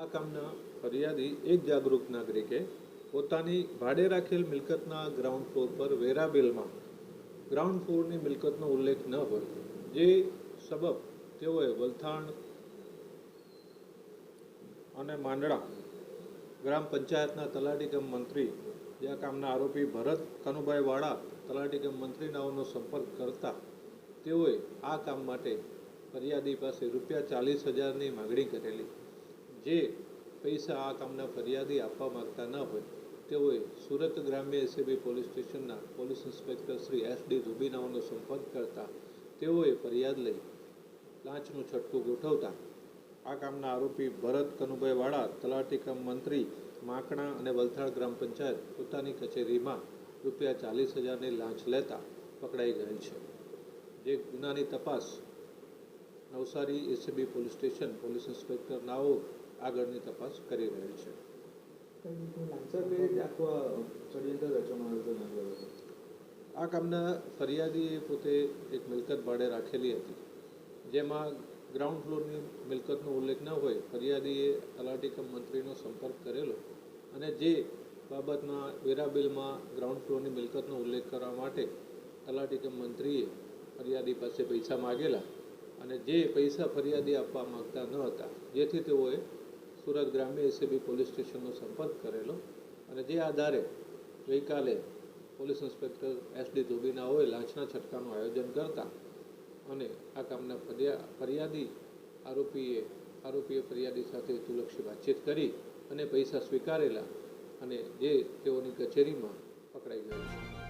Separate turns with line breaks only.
આ કામના ફરિયાદી એક જાગૃત નાગરિકે પોતાની ભાડે રાખેલ મિલકતના ગ્રાઉન્ડ ફ્લોર પર વેરા બિલમાં ગ્રાઉન્ડ ફ્લોરની મિલકતનો ઉલ્લેખ ન હોય, જે સબબ તેઓએ વલથાણ અને માંડળા ગ્રામ પંચાયતના તલાટી કમ મંત્રી જે આ કામના આરોપી ભરત કનુભાઈ વાળા તલાટી કમ મંત્રીનાઓનો સંપર્ક કરતા તેઓએ આ કામ માટે ફરિયાદી પાસે ₹40,000ની માગણી કરેલી, જે પૈસા આ કામના ફરિયાદી આપવા માગતા ન હોય તેઓએ સુરત ગ્રામ્ય એસીબી પોલીસ સ્ટેશનના પોલીસ ઇન્સ્પેક્ટર શ્રી SD ધુબીનાઓનો સંપર્ક કરતા તેઓએ ફરિયાદ લઈ લાંચનું છટકું ગોઠવતા આ કામના આરોપી ભરત કનુભાઈ વાળા તલાટી કમ મંત્રી માકણા અને વલથાડ ગ્રામ પંચાયત પોતાની કચેરીમાં ₹40,000ની લાંચ લેતા પકડાઈ ગયેલ છે, જે ગુનાની તપાસ Navsari ACB police station police inspector નાઓ આગળની તપાસ કરી રહેલ છે. આ કામના ફરિયાદીએ પોતે એક મિલકત ભાડે રાખેલી હતી, જેમાં ગ્રાઉન્ડ ફ્લોરની મિલકતનો ઉલ્લેખ ન હોય ફરિયાદીએ તલાટી કમ મંત્રીનો સંપર્ક કરેલો અને જે બાબતમાં વેરા બિલમાં ગ્રાઉન્ડ ફ્લોરની મિલકતનો ઉલ્લેખ કરવા માટે તલાટી કમ મંત્રીએ ફરિયાદી પાસે પૈસા માગેલા અને જે પૈસા ફરિયાદી આપવા માગતા ન હતા, જેથી તેઓએ સુરત ગ્રામ્ય એસીબી પોલીસ સ્ટેશનનો સંપર્ક કરેલો અને જે આધારે ગઈકાલે પોલીસ ઇન્સ્પેક્ટર SD ધુબીનાઓએ લાંચના છટકાનું આયોજન કરતા અને આ કામના ફરિયાદી આરોપીએ ફરિયાદી સાથે હેતુલક્ષી વાતચીત કરી અને પૈસા સ્વીકારેલા અને જે તેઓની કચેરીમાં પકડાઈ ગયો છે.